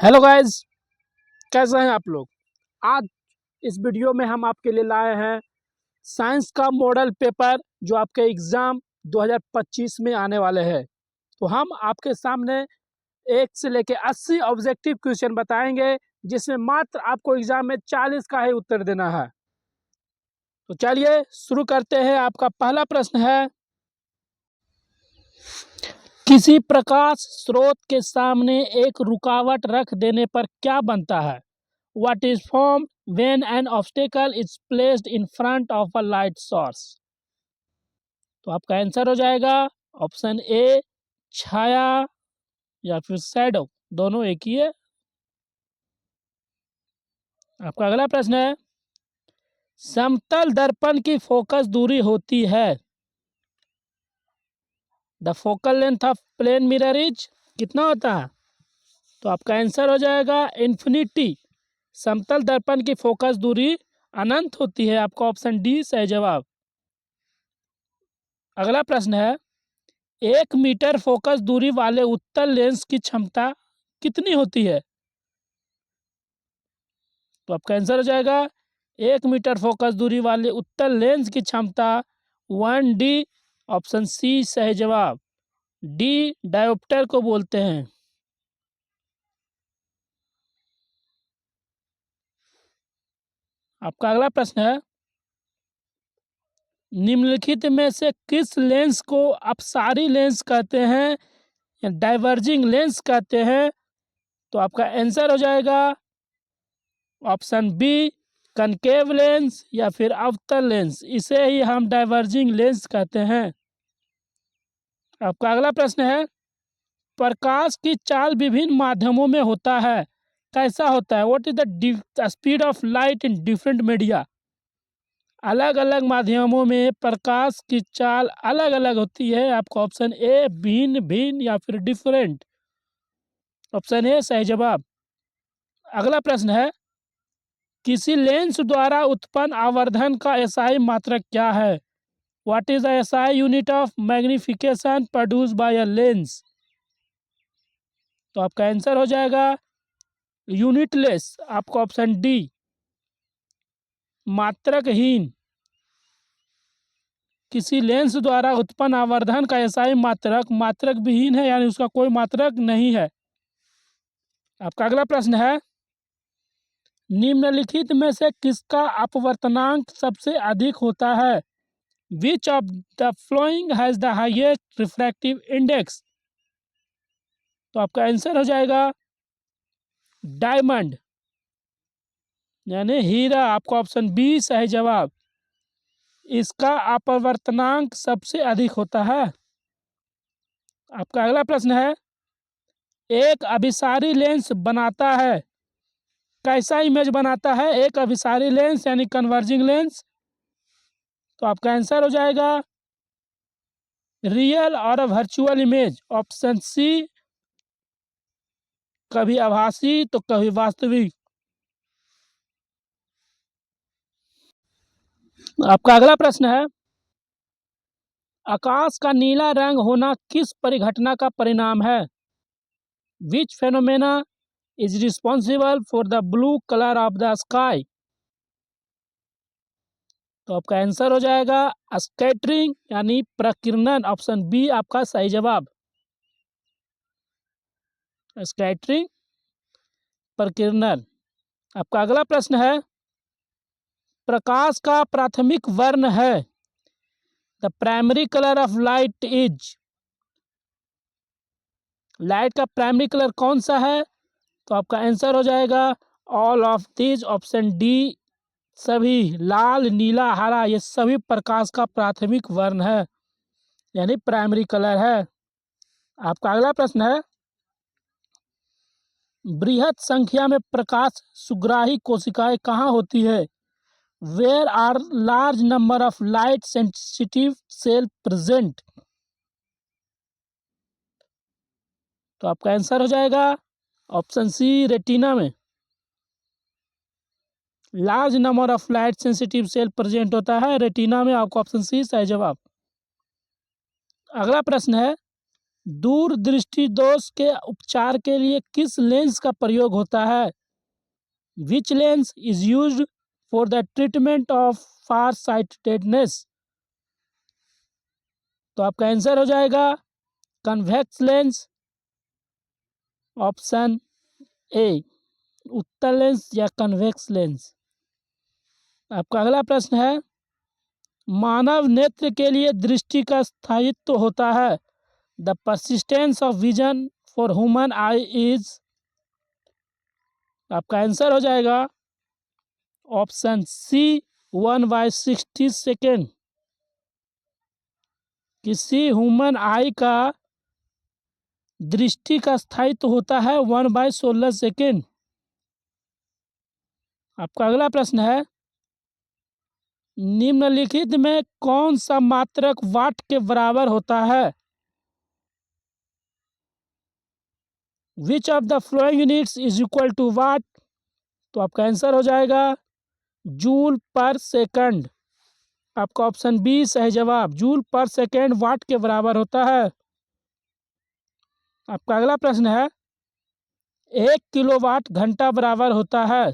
Hello guys, कैसे हैं आप लोग। आज इस वीडियो में हम आपके लिए लाए हैं साइंस का मॉडल पेपर जो आपके एग्ज़ाम 2025 में आने वाले हैं। तो हम आपके सामने 1 से लेके 80 ऑब्जेक्टिव क्वेश्चन बताएंगे, जिसमें मात्र आपको एग्ज़ाम में 40 का ही उत्तर देना है। तो चलिए शुरू करते हैं। आपका पहला प्रश्न है, किसी प्रकाश स्रोत के सामने एक रुकावट रख देने पर क्या बनता है? What is formed when an obstacle is placed in front of a light source? तो आपका आंसर हो जाएगा ऑप्शन ए छाया या फिर शैडो, दोनों एक ही है। आपका अगला प्रश्न है, समतल दर्पण की फोकस दूरी होती है। The focal length of plane mirror is कितना होता है? तो आपका आंसर हो जाएगा इन्फिनिटी। समतल दर्पण की फोकस दूरी अनंत होती है। आपका ऑप्शन डी सही जवाब। अगला प्रश्न है, 1 मीटर फोकस दूरी वाले उत्तल लेंस की क्षमता कितनी होती है? तो आपका आंसर हो जाएगा 1 मीटर फोकस दूरी वाले उत्तल लेंस की क्षमता 1D। ऑप्शन सी सही जवाब। डी डायोप्टर को बोलते हैं। आपका अगला प्रश्न है, निम्नलिखित में से किस लेंस को अपसारी लेंस कहते हैं या डाइवर्जिंग लेंस कहते हैं? तो आपका आंसर हो जाएगा ऑप्शन बी कनकेव लेंस या फिर अवतल लेंस, इसे ही हम डाइवर्जिंग लेंस कहते हैं। आपका अगला प्रश्न है, प्रकाश की चाल विभिन्न माध्यमों में होता है, कैसा होता है? What is the speed of light in different media? अलग अलग माध्यमों में प्रकाश की चाल अलग अलग होती है। आपका ऑप्शन ए भिन्न भिन्न या फिर डिफरेंट, ऑप्शन ए सही जवाब। अगला प्रश्न है, किसी लेंस द्वारा उत्पन्न आवर्धन का एसआई मात्रक क्या है? What is the SI unit of magnification produce by a lens? तो आपका आंसर हो जाएगा यूनिटलेस। आपका ऑप्शन डी मात्रकहीन। किसी लेंस द्वारा उत्पन्न आवर्धन का एसआई मात्रक मात्रक विहीन है, यानी उसका कोई मात्रक नहीं है। आपका अगला प्रश्न है, निम्नलिखित में से किसका अपवर्तनांक सबसे अधिक होता है? Which of the flowing has the highest refractive index? तो आपका आंसर हो जाएगा डायमंड यानी हीरा। आपका ऑप्शन बी सही जवाब। इसका अपवर्तनांक सबसे अधिक होता है। आपका अगला प्रश्न है, एक अभिसारी लेंस बनाता है, कैसा इमेज बनाता है एक अभिसारी लेंस यानी कन्वर्जिंग लेंस? तो आपका आंसर हो जाएगा रियल और वर्चुअल इमेज। ऑप्शन सी कभी आभासी तो कभी वास्तविक। आपका अगला प्रश्न है, आकाश का नीला रंग होना किस परिघटना का परिणाम है? Which phenomena is responsible for the blue colour of the sky? तो आपका आंसर हो जाएगा स्कैटरिंग यानी प्रकीर्णन। ऑप्शन बी आपका सही जवाब। स्कैटरिंग प्रकीर्णन। आपका अगला प्रश्न है, प्रकाश का प्राथमिक वर्ण है, the primary colour of light is, light का प्राइमरी कलर कौन सा है? तो आपका आंसर हो जाएगा all of these. Option D सभी, लाल नीला हरा ये सभी प्रकाश का प्राथमिक वर्ण है यानी प्राइमरी कलर है। आपका अगला प्रश्न है, बृहत संख्या में प्रकाश सुग्राही कोशिकाएं कहाँ होती है? Where are large number of light sensitive cell present? तो आपका आंसर हो जाएगा ऑप्शन सी रेटिना में large number of light sensitive cell present होता है रेटिना में। आपका ऑप्शन सी सही जवाब। अगला प्रश्न है, दूर दृष्टि दोष के उपचार के लिए किस लेंस का प्रयोग होता है? Which lens is used for the treatment of far sightedness? तो आपका आंसर हो जाएगा कन्वेक्स लेंस, ऑप्शन ए उत्तल लेंस या कन्वेक्स लेंस। आपका अगला प्रश्न है, मानव नेत्र के लिए दृष्टि का स्थायित्व होता है। The persistence of vision for human I is. आपका आंसर हो जाएगा ऑप्शन सी 1/60 किसी ह्यूमन आई का दृष्टि का स्थायित्व होता है 1/16। आपका अगला प्रश्न है, निम्नलिखित में कौन सा मात्रक वाट के बराबर होता है? Which of the following units is equal to watt? तो आपका आंसर हो जाएगा जूल पर सेकंड। आपका ऑप्शन बी सही जवाब, जूल पर सेकंड वाट के बराबर होता है। आपका अगला प्रश्न है, 1 किलोवाट घंटा बराबर होता है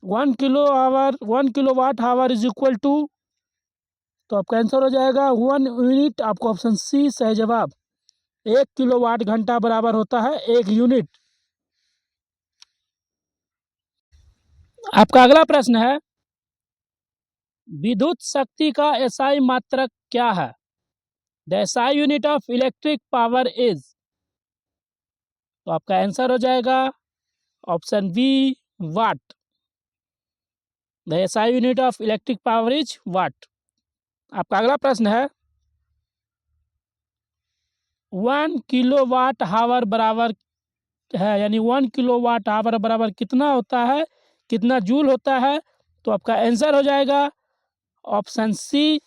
1 kilowatt hour is equal to. तो आपका आंसर हो जाएगा 1 यूनिट। आपको ऑप्शन सी सही जवाब, 1 किलोवाट घंटा बराबर होता है 1 यूनिट। आपका अगला प्रश्न है, विद्युत शक्ति का एसआई मात्रक क्या है? The SI unit of electric power is. तो आपका आंसर हो जाएगा option B watt. The SI unit of electric power is watt. आपका अगला प्रश्न है, 1 किलोवाट आवर बराबर है, यानी 1 किलोवाट आवर बराबर कितना होता है, कितना जूल होता है? तो आपका आंसर हो जाएगा ऑप्शन सी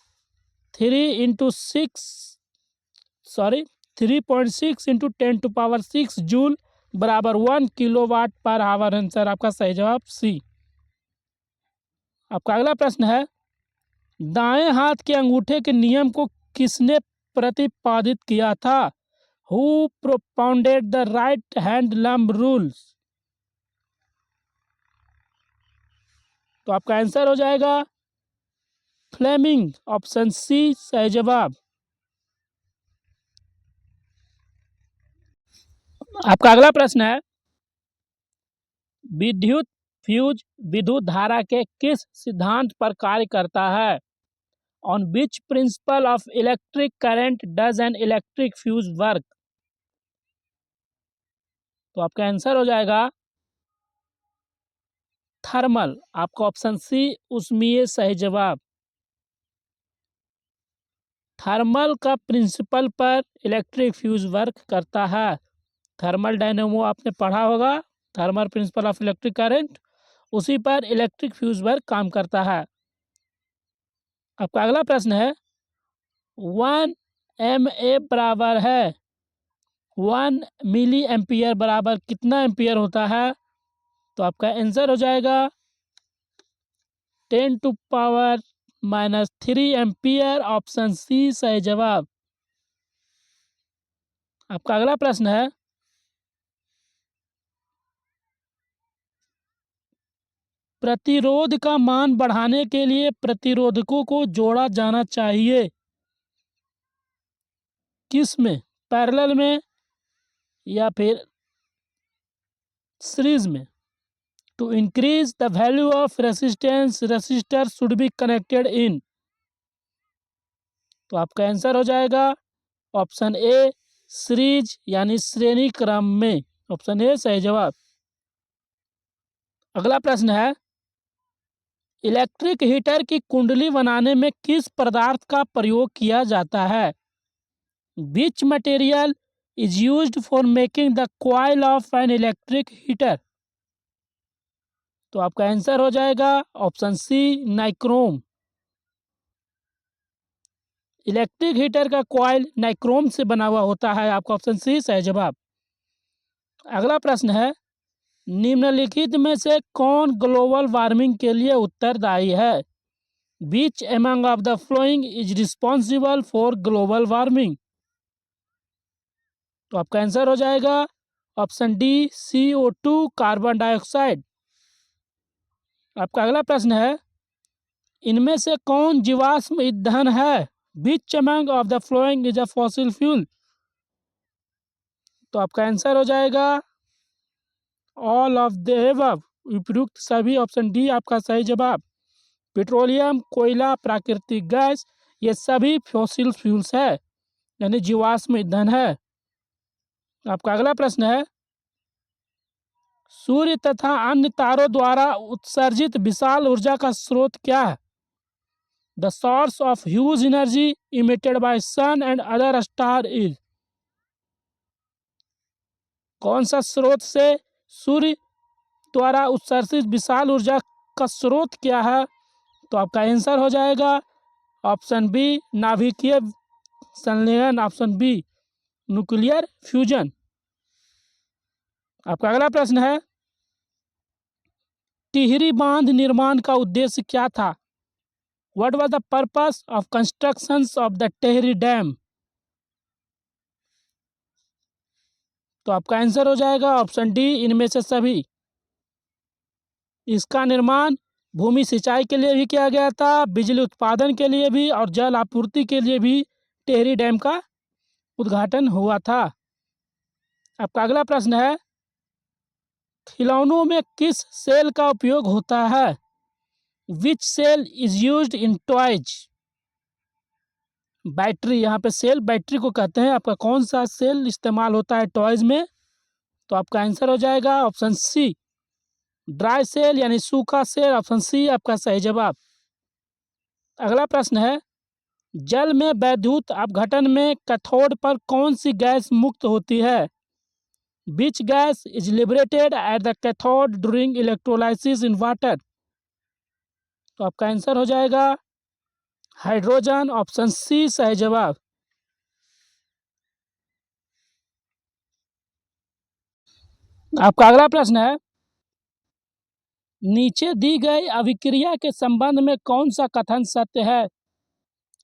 3.6 इंटू 10⁶ जूल बराबर 1 किलोवाट/आवर। आंसर आपका सही जवाब सी। आपका अगला प्रश्न है, दाएं हाथ के अंगूठे के नियम को किसने प्रतिपादित किया था? Who propounded the right hand लंब रूल्स? तो आपका आंसर हो जाएगा फ्लेमिंग, ऑप्शन सी सही जवाब। आपका अगला प्रश्न है, विद्युत फ्यूज विद्युत धारा के किस सिद्धांत पर कार्य करता है? On which principle of electric current does an electric fuse work? तो आपका आंसर हो जाएगा थर्मल। आपका ऑप्शन सी उष्मीय सही जवाब। थर्मल का प्रिंसिपल पर इलेक्ट्रिक फ्यूज वर्क करता है। थर्मल डायनेमो आपने पढ़ा होगा, thermal principle of electric current, उसी पर इलेक्ट्रिक फ्यूज वर्क काम करता है। आपका अगला प्रश्न है, 1 MA बराबर है 1 मिली एम्पियर बराबर कितना एम्पियर होता है? तो आपका आंसर हो जाएगा 10⁻³ एम्पियर, ऑप्शन सी सही जवाब। आपका अगला प्रश्न है, प्रतिरोध का मान बढ़ाने के लिए प्रतिरोधकों को जोड़ा जाना चाहिए किस में? पैरेलल में या फिर सीरीज में? To increase the value of resistance resistor should be connected in. तो आपका आंसर हो जाएगा ऑप्शन ए सीरीज यानी श्रेणी क्रम में, ऑप्शन ए सही जवाब। अगला प्रश्न है, इलेक्ट्रिक हीटर की कुंडली बनाने में किस पदार्थ का प्रयोग किया जाता है? Which material is used for making the coil of an electric heater? तो आपका आंसर हो जाएगा option C nichrome. Electric heater का कॉइल नाइक्रोम से बना हुआ होता है। आपका ऑप्शन सी सही जवाब। अगला प्रश्न है, निम्नलिखित में से कौन ग्लोबल वार्मिंग के लिए उत्तरदायी है? Which among of the following is responsible for global warming? तो आपका आंसर हो जाएगा option D CO2 carbon dioxide. आपका अगला प्रश्न है, इनमें से कौन जीवाश्म ईंधन है? Which among of the following is a fossil fuel? तो आपका आंसर हो जाएगा ऑल ऑफ द एबव, उपयुक्त सभी, ऑप्शन डी आपका सही जवाब। पेट्रोलियम, कोयला, प्राकृतिक गैस, ये सभी फॉसिल फ्यूल्स है, यानी जीवाश्म ईंधन है। आपका अगला प्रश्न है, सूर्य तथा अन्य तारों द्वारा उत्सर्जित विशाल ऊर्जा का स्रोत क्या है? The source of huge energy emitted by sun and other star is? कौन सा स्रोत से सूर्य द्वारा उत्सर्जित विशाल ऊर्जा का स्रोत क्या है? तो आपका आंसर हो जाएगा ऑप्शन बी नाभिकीय संलयन, ऑप्शन बी न्यूक्लियर फ्यूजन। आपका अगला प्रश्न है, टिहरी बांध निर्माण का उद्देश्य क्या था? What was the purpose of construction of the Tehri dam? तो आपका आंसर हो जाएगा ऑप्शन डी इनमें से सभी। इसका निर्माण भूमि सिंचाई के लिए भी किया गया था, बिजली उत्पादन के लिए भी और जल आपूर्ति के लिए भी टिहरी डैम का उद्घाटन हुआ था। आपका अगला प्रश्न है, खिलौनों में किस सेल का उपयोग होता है? Which cell is used in toys? Battery, यहाँ पे सेल बैटरी को कहते हैं। आपका कौन सा सेल इस्तेमाल होता है टॉयज में? तो आपका आंसर हो जाएगा ऑप्शन सी ड्राई सेल, यानी सूखा सेल, ऑप्शन सी आपका सही जवाब। अगला प्रश्न है, जल में वैद्युत अपघटन में कैथोड पर कौन सी गैस मुक्त होती है? Which gas is liberated at the cathode during electrolysis in water? तो आपका आंसर हो जाएगा हाइड्रोजन, ऑप्शन सी सही जवाब। आपका अगला प्रश्न है, नीचे दी गई अभिक्रिया के संबंध में कौन सा कथन सत्य है?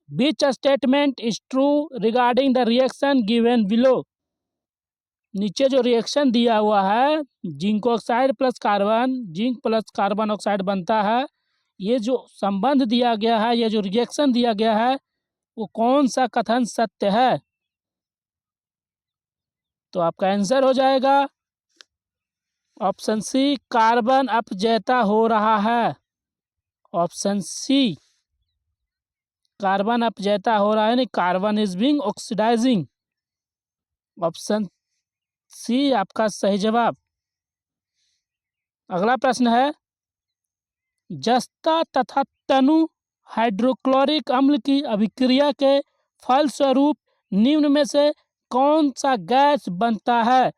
Which statement is true regarding the reaction given below? नीचे जो रिएक्शन दिया हुआ है, zinc oxide plus carbon, zinc plus carbon oxide बनता है, ये जो संबंध दिया गया है, ये जो रिएक्शन दिया गया है, वो कौन सा कथन सत्य है? तो आपका आंसर हो जाएगा ऑप्शन सी कार्बन अपचयता हो रहा है, ऑप्शन सी कार्बन अपचयता हो रहा है, नहीं carbon is being oxidising, option C आपका सही जवाब। अगला प्रश्न है, जस्ता तथा तनु हाइड्रोक्लोरिक अम्ल की अभिक्रिया के फलस्वरूप निम्न में से कौन सा गैस बनता है?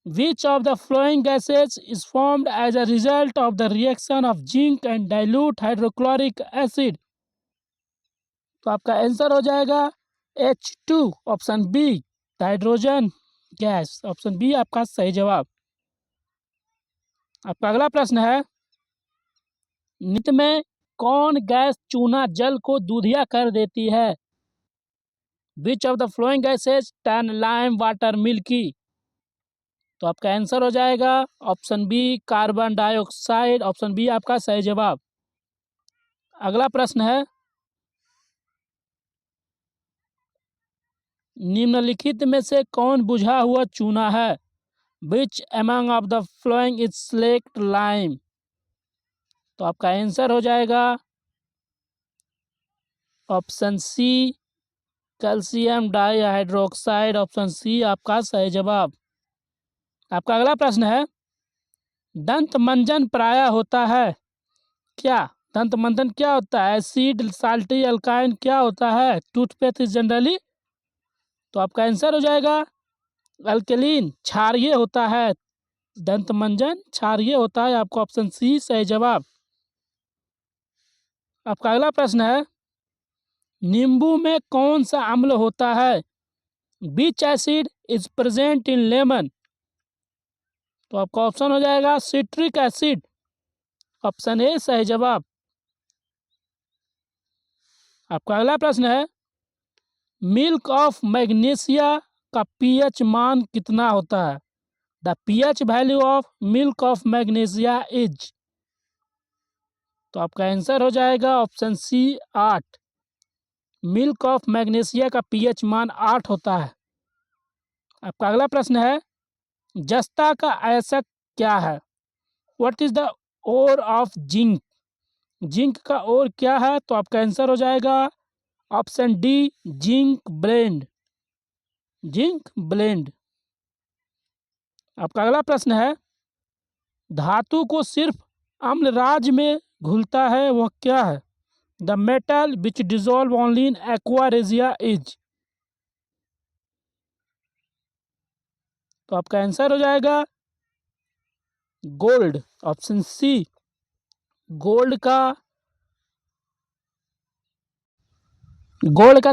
Which of the flowing gases is formed as a result of the reaction of zinc and dilute hydrochloric acid? तो आपका आंसर हो जाएगा H2, option B hydrogen gas, option B आपका सही जवाब। आपका अगला प्रश्न है, निम्न में कौन गैस चूना जल को दूधिया कर देती है? Which of the flowing gases turn lime water milky? तो आपका आंसर हो जाएगा option B carbon dioxide, option B आपका सही जवाब। अगला प्रश्न है, निम्नलिखित में से कौन बुझा हुआ चूना है? Which among of the following is slaked lime? तो आपका आंसर हो जाएगा option C calcium dihydroxide, option C आपका सही जवाब। आपका अगला प्रश्न है, दंत मंजन प्रायः होता है क्या? दंत मंजन क्या होता है? एसिड, साल्टी, अल्काइन, क्या होता है? Toothpaste is generally? तो आपका आंसर हो जाएगा अल्कलीन, क्षारीय होता है। दंत मंजन क्षारीय होता है, आपका ऑप्शन सी सही जवाब। आपका अगला प्रश्न है, नींबू में कौन सा अम्ल होता है? विच acid is present in lemon? तो आपका ऑप्शन हो जाएगा सिट्रिक एसिड, ऑप्शन ए सही जवाब। आपका अगला प्रश्न है, मिल्क ऑफ मैग्नीशिया का पीएच मान कितना होता है? The pH value of milk of magnesia is. तो आपका आंसर हो जाएगा option C 8। Milk of magnesia का पीएच मान 8 होता है। आपका अगला प्रश्न है, जस्ता का आयस्क क्या है? What is the ore of zinc? Zinc का ओर क्या है? तो आपका आंसर हो जाएगा option D, zinc blende. Zinc blende. आपका अगला प्रश्न है, धातु को सिर्फ अम्लराज में घुलता है वह क्या है? The metal which dissolve only in aqua regia is. तो आपका आंसर हो जाएगा गोल्ड, ऑप्शन सी। गोल्ड का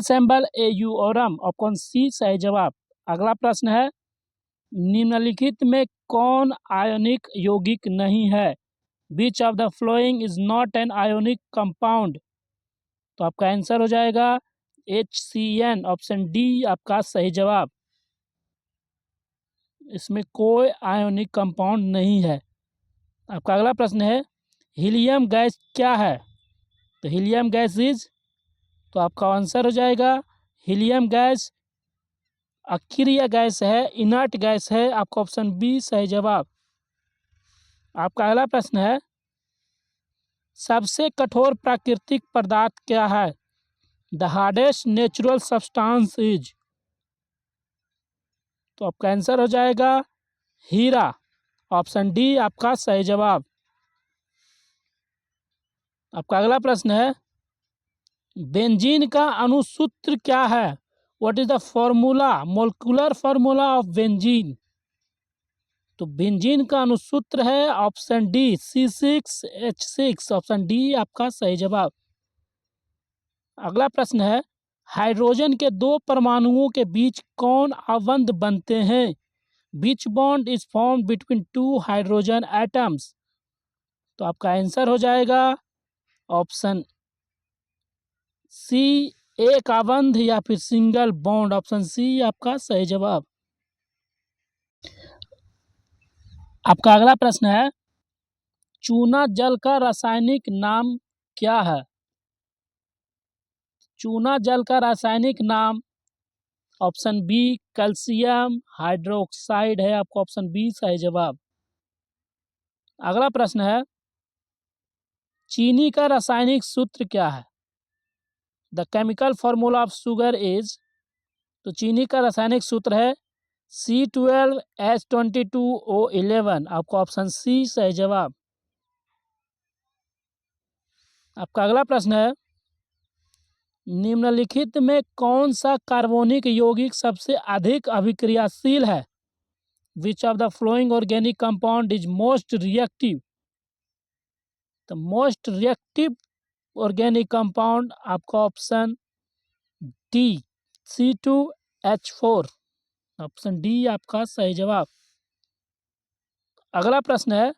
symbol AU aurum, option C सही जवाब। अगला प्रश्न है, निम्नलिखित में कौन आयनिक यौगिक नहीं है? Which of the following is not an ionic compound? तो आपका आंसर हो जाएगा HCN, ऑप्शन डी आपका सही जवाब। इसमें कोई आयोनिक कंपाउंड नहीं है। आपका अगला प्रश्न है, हीलियम गैस क्या है? तो हीलियम गैस इज। तो आपका आंसर हो जाएगा हीलियम गैस अक्रिय गैस है, इनर्ट गैस है। आपका ऑप्शन बी सही जवाब। आपका अगला प्रश्न है, सबसे कठोर प्राकृतिक पदार्थ क्या है? The hardest natural substance is. तो आपका आंसर हो जाएगा हीरा, ऑप्शन डी आपका सही जवाब। आपका अगला प्रश्न है, बेंजीन का अणुसूत्र क्या है? What is the formula, molecular formula of benzene? तो बेंजीन का अणुसूत्र है option D C6H6, option D आपका सही जवाब। अगला प्रश्न है, हाइड्रोजन के दो परमाणुओं के बीच कौन आबंध बनते हैं? विच bond is formed between two hydrogen atoms? तो आपका आंसर हो जाएगा ऑप्शन सी, एक आबंध या फिर सिंगल बॉन्ड, ऑप्शन सी आपका सही जवाब। आपका अगला प्रश्न है, चूना जल का रासायनिक नाम क्या है? चूना जल का रासायनिक नाम ऑप्शन बी कैल्शियम हाइड्रोक्साइड है। आपको ऑप्शन बी सही जवाब। अगला प्रश्न है, चीनी का रासायनिक सूत्र क्या है? The chemical formula of sugar is. तो चीनी का रासायनिक सूत्र है C12H22O11। आपको ऑप्शन सी सही जवाब। आपका अगला प्रश्न है, निम्नलिखित में कौन सा कार्बनिक यौगिक सबसे अधिक अभिक्रियाशील है? Which of the following organic compound is most reactive? The most reactive organic compound आपका option D C2H4, option D आपका सही जवाब। अगला प्रश्न है,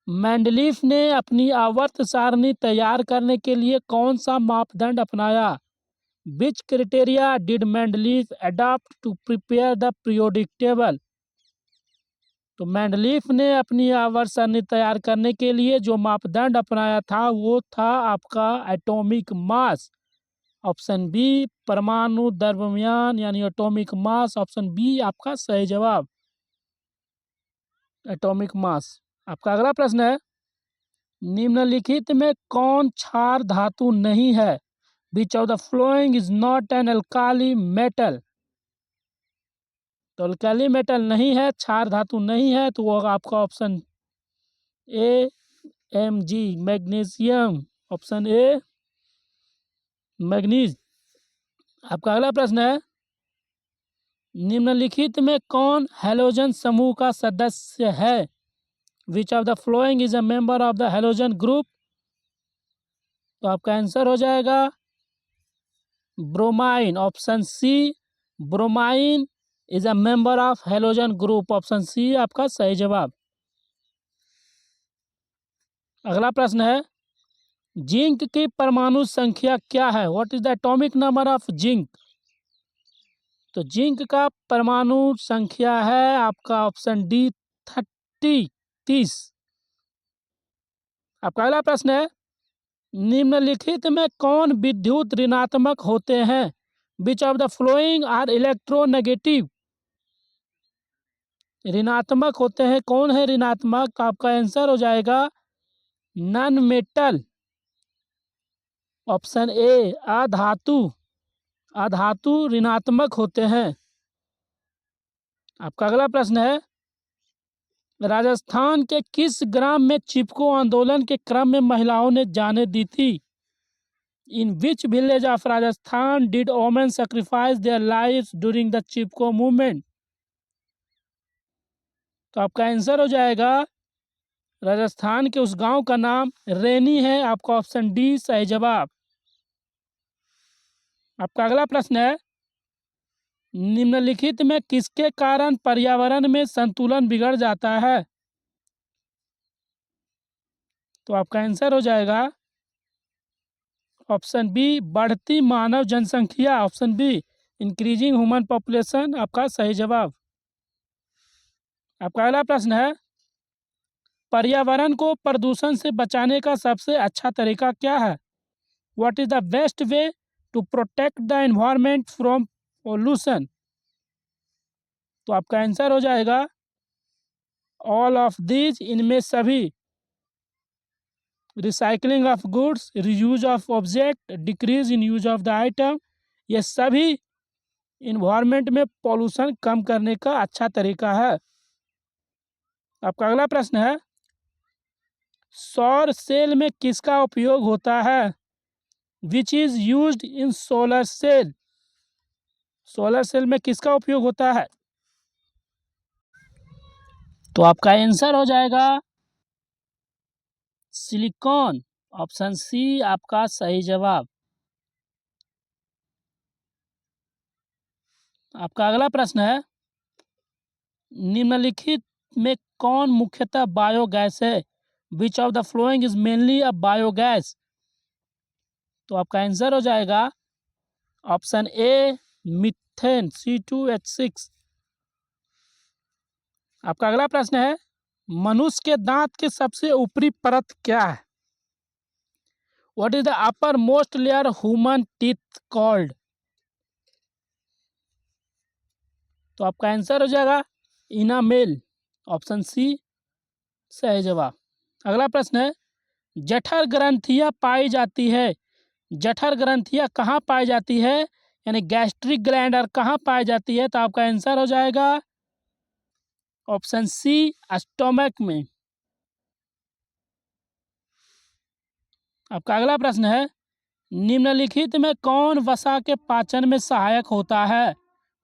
मेंडलीफ ने अपनी आवर्त सारणी तैयार करने के लिए कौन सा मापदंड अपनाया? Which criteria did Mendeleev adopt to prepare the periodic table? तो मेंडलीफ ने अपनी आवर्त सारणी तैयार करने के लिए जो मापदंड अपनाया था वो था आपका एटॉमिक मास, ऑप्शन बी परमाणु द्रव्यमान यानी एटॉमिक मास, ऑप्शन बी आपका सही जवाब, एटॉमिक मास। आपका अगला प्रश्न है, निम्नलिखित में कौन क्षार धातु नहीं है? Which of the following is not an alkali metal? तो अल्काली मेटल नहीं है, क्षार धातु नहीं है, तो वो आपका option A Mg magnesium, option A manganese. आपका अगला प्रश्न है, निम्नलिखित में कौन हैलोजन समूह का सदस्य है? Which of the following is a member of the halogen group? तो आपका आंसर हो जाएगा bromine, option C bromine is a member of halogen group, option C आपका सही जवाब। अगला प्रश्न है, जिंक की परमाणु संख्या क्या है? What is the atomic number of zinc? तो जिंक का परमाणु संख्या है आपका ऑप्शन डी 30। आपका अगला प्रश्न है, निम्नलिखित में कौन विद्युत ऋणात्मक होते हैं? Which of the following are electronegative? ऋणात्मक होते हैं, कौन है ऋणात्मक? आपका आंसर हो जाएगा नॉन मेटल, ऑप्शन ए अधातु। अधातु ऋणात्मक होते हैं। आपका अगला प्रश्न है, राजस्थान के किस ग्राम में चिपको आंदोलन के क्रम में महिलाओं ने जाने दी थी? In which village of Rajasthan did women sacrifice their life during the Chipko movement? तो आपका आंसर हो जाएगा, राजस्थान के उस गांव का नाम रेनी है। आपका ऑप्शन डी सही जवाब। आपका अगला प्रश्न है, निम्नलिखित में किसके कारण पर्यावरण में संतुलन बिगड़ जाता है? तो आपका आंसर हो जाएगा ऑप्शन बी बढ़ती मानव जनसंख्या। Option be increasing human population. आपका सही जवाब। आपका अगला प्रश्न है, पर्यावरण को प्रदूषण से बचाने का सबसे अच्छा तरीका क्या है? What is the best way to protect the environment from pollution? तो आपका आंसर हो जाएगा ऑल ऑफ दीज, इनमें सभी। Recycling of goods, reuse of object, decrease in use of the item, ये सभी इन्वायरमेंट में पॉल्यूशन कम करने का अच्छा तरीका है। आपका अगला प्रश्न है, सौर सेल में किसका उपयोग होता है? Which is used in solar cell? Solar cell में किसका उपयोग होता है? तो आपका आंसर हो जाएगा सिलिकॉन। ऑप्शन सी आपका सही जवाब। आपका अगला प्रश्न है, निम्नलिखित में कौन मुख्यतः बायोगैस है? Which of the following is mainly a biogas? तो आपका आंसर हो जाएगा ऑप्शन ए मीथेन C2H6। आपका अगला प्रश्न है, मनुष्य के दांत के सबसे ऊपरी परत क्या है? What is the upper most layer human teeth called? तो आपका आंसर हो जाएगा इनामेल। ऑप्शन सी सही जवाब। अगला प्रश्न है, जठर ग्रंथियां पाई जाती है। जठर ग्रंथियां कहाँ पाई जाती है, यानी गैस्ट्रिक ग्लैंडर कहाँ पाई जाती है? तो आपका आंसर हो जाएगा ऑप्शन सी स्टोमक में। आपका अगला प्रश्न है, निम्नलिखित में कौन वसा के पाचन में सहायक होता है?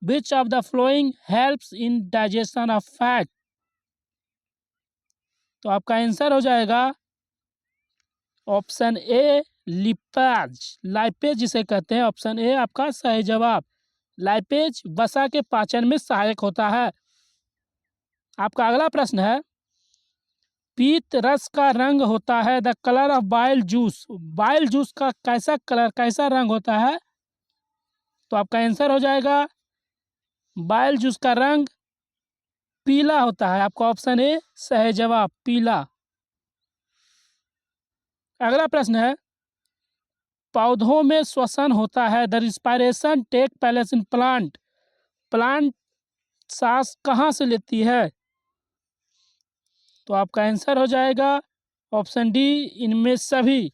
Which of the flowing helps in digestion of fat? तो आपका आंसर हो जाएगा ऑप्शन ए लिपेज। लाइपेज जिसे कहते हैं, ऑप्शन ए आपका सही जवाब। लाइपेज वसा के पाचन में सहायक होता है। आपका अगला प्रश्न है, पीत रस का रंग होता है the colour of bile juice. Bile juice का कैसा कलर, कैसा रंग होता है? तो आपका आंसर हो जाएगा बाइल जूस का रंग पीला होता है। आपका ऑप्शन ए सही जवाब, पीला। अगला प्रश्न है, पौधों में श्वसन होता है the respiration take place in plant. Plant सांस कहाँ से लेती है? तो आपका आंसर हो जाएगा ऑप्शन डी इनमें सभी।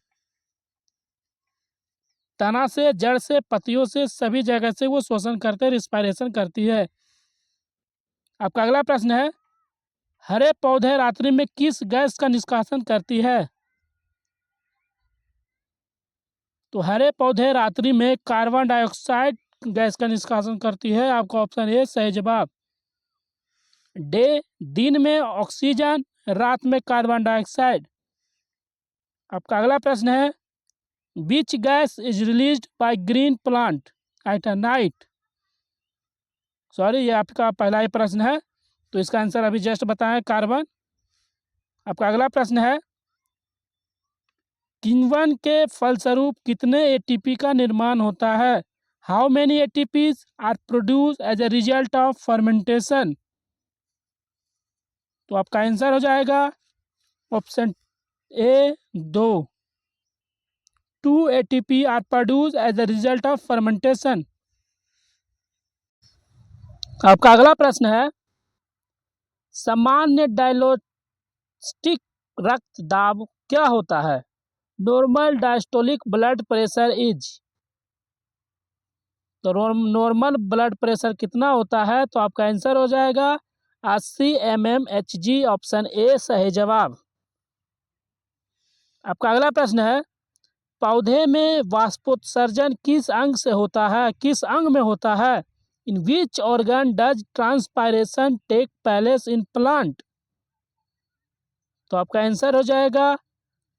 तना से, जड़ से, पत्तियों से, सभी जगह से वो श्वसन करते, रिस्पायरेशन करती है। आपका अगला प्रश्न है, हरे पौधे रात्रि में किस गैस का निष्कासन करती है? तो हरे पौधे रात्रि में कार्बन डाइऑक्साइड गैस का निष्कासन करती है। आपका ऑप्शन ए सही जवाब। दिन में ऑक्सीजन, रात में कार्बन डाइऑक्साइड। आपका अगला प्रश्न है, which gas is released by green plant at night? Sorry, ये आपका पहला ही प्रश्न है, तो इसका आंसर अभी जस्ट बताएं, कार्बन। आपका अगला प्रश्न है, किण्वन के फलस्वरूप कितने एटीपी का निर्माण होता है? How many ATPs are produce as a result of fermentation? तो आपका आंसर हो जाएगा option A 2। 2 ATP are produce as a result of fermentation. आपका अगला प्रश्न है, सामान्य डायस्टोलिक रक्त दाब क्या होता है? Normal diastolic blood pressure is. तो नॉर्मल ब्लड प्रेशर कितना होता है? तो आपका आंसर हो जाएगा 80 mmHg, ऑप्शन ए सही जवाब। आपका अगला प्रश्न है, पौधे में वाष्पोत्सर्जन किस अंग से होता है? किस अंग में होता है? In which organ does transpiration take place in plant? तो आपका आंसर हो जाएगा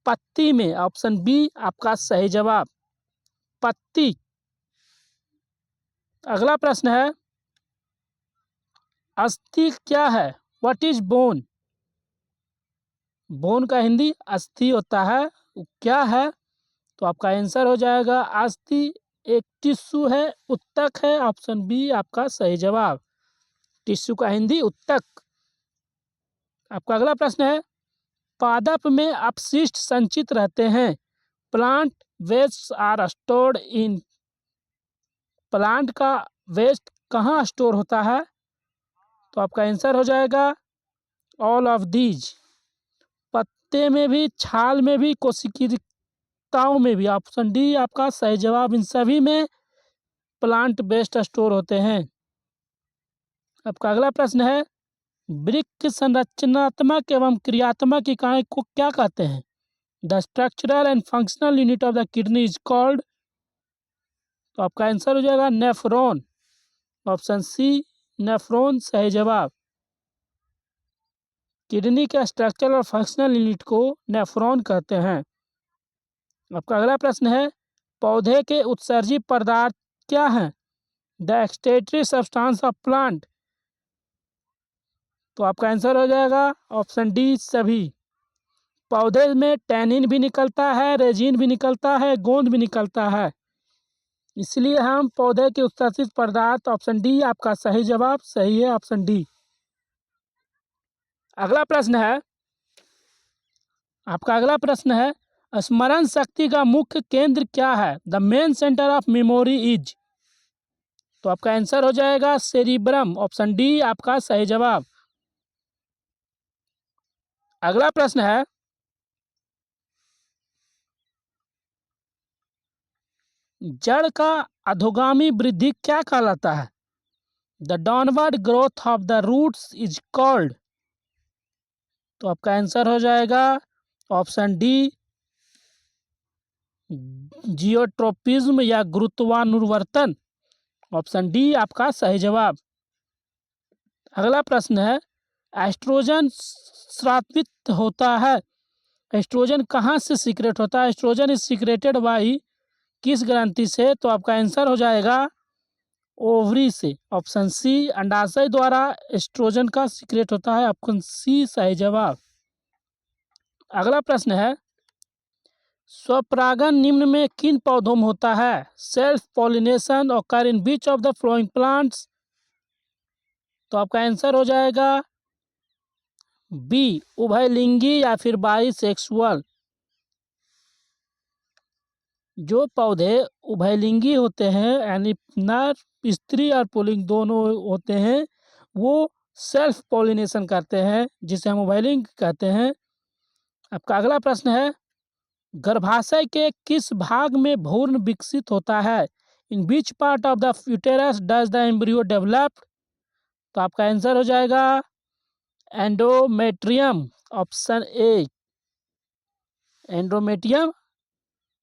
पत्ती में, ऑप्शन बी आपका सही जवाब, पत्ती। अगला प्रश्न है, अस्थि क्या है? What is bone? बोन का हिंदी अस्थि होता है, वो क्या है? तो आपका आंसर हो जाएगा अस्थि एक टिश्यू है, उत्तक है, ऑप्शन बी आपका सही जवाब, टिश्यू का हिंदी उत्तक। आपका अगला प्रश्न है, पादप में अपशिष्ट संचित रहते हैं, plant waste are stored in. Plant का वेस्ट कहाँ स्टोर होता है? तो आपका आंसर हो जाएगा ऑल ऑफ दीज, पत्ते में भी, छाल में भी, कोशिकाओं में भी, ऑप्शन डी आपका सही जवाब, इन सभी में प्लांट वेस्ट स्टोर होते हैं। आपका अगला प्रश्न है, वृक्क संरचनात्मक एवं क्रियात्मक इकाई को क्या कहते हैं? The structural and functional unit of the kidney is called. तो आपका आंसर हो जाएगा नेफ्रॉन, ऑप्शन सी नेफ्रॉन सही जवाब। किडनी के स्ट्रक्चरल और फंक्शनल यूनिट को नेफ्रॉन कहते हैं। आपका अगला प्रश्न है, पौधे के उत्सर्जी पदार्थ क्या हैं? The excretory substance of plant. तो आपका आंसर हो जाएगा ऑप्शन डी सभी। पौधे में टैनिन भी निकलता है, रेजिन भी निकलता है, गोंद भी निकलता है, इसलिए हम पौधे के उत्सर्जित पदार्थ, ऑप्शन डी आपका सही जवाब, सही है ऑप्शन डी। अगला प्रश्न है, आपका अगला प्रश्न है, स्मरण शक्ति का मुख्य केंद्र क्या है? The main centre of memory is. तो आपका आंसर हो जाएगा सेरिब्रम, ऑप्शन डी आपका सही जवाब। अगला प्रश्न है, जड़ का अधोगामी वृद्धि क्या कहलाता है? The downward growth of the roots is called. तो आपका आंसर हो जाएगा ऑप्शन डी जियोट्रोपिज्म या गुरुत्वानुवर्तन, ऑप्शन डी आपका सही जवाब। अगला प्रश्न है, एस्ट्रोजन स्रावित होता है, एस्ट्रोजन कहाँ से सीक्रेट होता है? एस्ट्रोजन इज सीक्रेटेड बाई किस ग्रंथि से? तो आपका आंसर हो जाएगा ओवरी से, ऑप्शन सी अंडाशय द्वारा एस्ट्रोजन का सीक्रेट होता है, ऑप्शन सी सही जवाब। अगला प्रश्न है, स्वपरागन निम्न में किन पौधों में होता है? Self pollination occur in which of the flowing plants? तो आपका आंसर हो जाएगा बी उभयलिंगी या फिर बाइसेक्सुअल। जो पौधे उभयलिंगी होते हैं, यानी नर स्त्री और पुल्लिंग दोनों होते हैं, वो सेल्फ पॉलिनेशन करते हैं, जिसे हम उभयलिंग कहते हैं। आपका अगला प्रश्न है, गर्भाशय के किस भाग में भ्रूण विकसित होता है? In which part of the uterus does the embryo develop? तो आपका आंसर हो जाएगा एंडोमेट्रियम, ऑप्शन ए एंडोमेट्रियम,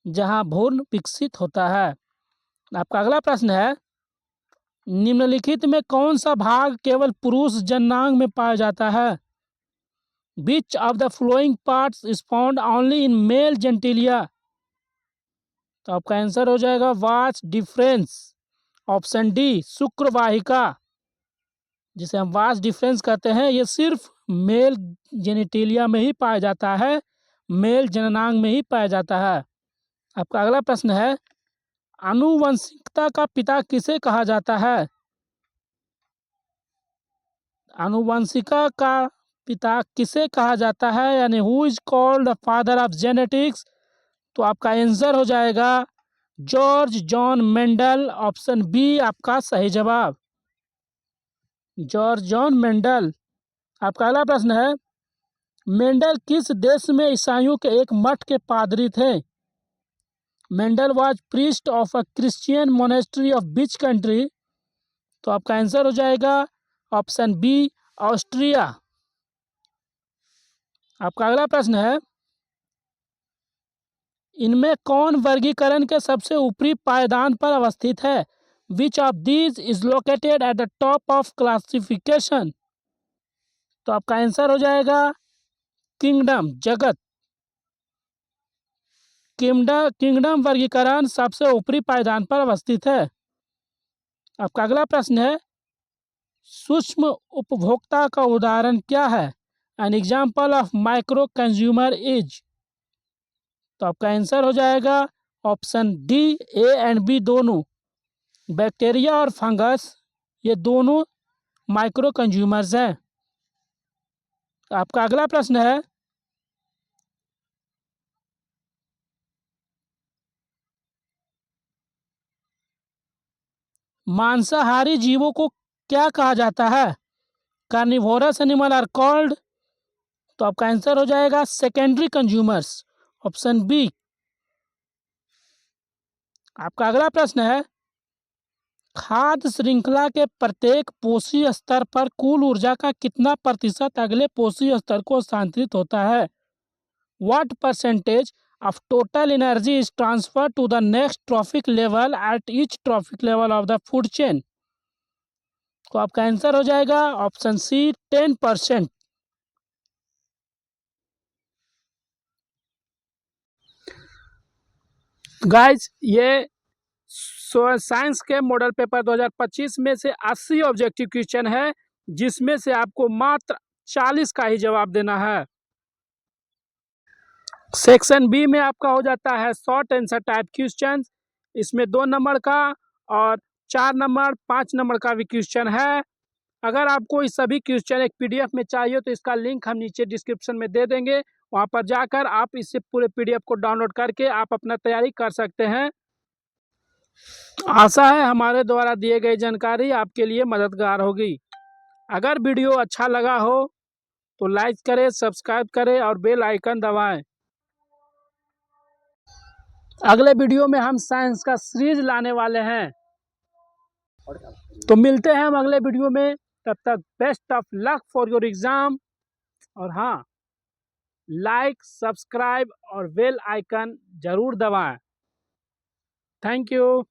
जहां भ्रूण विकसित होता है। आपका अगला प्रश्न है, निम्नलिखित में कौन सा भाग केवल पुरुष जननांग में पाया जाता है? Which of the following parts is found only in male genitalia? तो आपका आंसर हो जाएगा वाच डिफरेंस, ऑप्शन डी शुक्रवाहिका, जिसे हम वाच डिफरेंस कहते हैं, ये सिर्फ मेल जेनिटेलिया में ही पाया जाता है, मेल जननांग में ही पाया जाता है। आपका अगला प्रश्न है, आनुवंशिक अनुवंशिकता का पिता किसे कहा जाता है? आनुवंशिकता का पिता किसे कहा जाता है, यानी who is called the father of genetics? तो आपका आंसर हो जाएगा George John Mendel. Option B आपका सही जवाब, जॉर्ज जॉन मेंडल। आपका अगला प्रश्न है, मेंडल किस देश में ईसाइयों के एक मठ के पादरी थे? Mendel was priest of a Christian monastery of which country? तो आपका आंसर हो जाएगा ऑप्शन बी, ऑस्ट्रिया। आपका अगला प्रश्न है, इनमें कौन वर्गीकरण के सबसे ऊपरी पायदान पर अवस्थित है? Which of these is located at the top of classification? तो आपका आंसर हो जाएगा किंगडम, जगत। किंगडम वर्गीकरण सबसे ऊपरी पायदान पर अवस्थित है। आपका अगला प्रश्न है, सूक्ष्म उपभोक्ता का उदाहरण क्या है? An example of micro consumer is? तो आपका आंसर हो जाएगा option D, A and B दोनों। बैक्टीरिया और फंगस ये दोनों माइक्रो कंज्यूमर्स हैं। आपका अगला प्रश्न है, मांसाहारी जीवों को क्या कहा जाता है? Carnivorous animal are called? तो आपका आंसर हो जाएगा सेकेंडरी कंज्यूमर्स, ऑप्शन बी। आपका अगला प्रश्न है, खाद्य श्रृंखला के प्रत्येक पोषी स्तर पर कुल ऊर्जा का कितना प्रतिशत अगले पोषी स्तर को स्थानांतरित होता है? What percentage of total energy is transferred to the next trophic level at each trophic level of the food chain? तो आपका आंसर हो जाएगा ऑप्शन सी, 10%। गाइज ये साइंस के मॉडल पेपर 2025 में से 80 ऑब्जेक्टिव क्वेश्चन है, जिसमें से आपको मात्र 40 का ही जवाब देना है। सेक्शन बी में आपका हो जाता है शॉर्ट आंसर टाइप क्वेश्चन। इसमें 2 नंबर का और 4 नंबर 5 नंबर का भी क्वेश्चन है। अगर आपको इस सभी क्वेश्चन एक पीडीएफ में चाहिए तो इसका लिंक हम नीचे डिस्क्रिप्शन में दे देंगे, वहां पर जाकर आप इसे पूरे पीडीएफ को डाउनलोड करके आप अपना तैयारी कर सकते हैं। आशा है हमारे द्वारा दिए गई जानकारी आपके लिए मददगार होगी। अगर वीडियो अच्छा लगा हो तो लाइक करें, सब्सक्राइब करें और बेल आइकन दबाएं। अगले वीडियो में हम साइंस का सीरीज लाने वाले हैं, तो मिलते हैं हम अगले वीडियो में। तब तक best of luck for your exam. और हाँ, लाइक, सब्सक्राइब और बेल आइकन जरूर दबाएं। Thank you.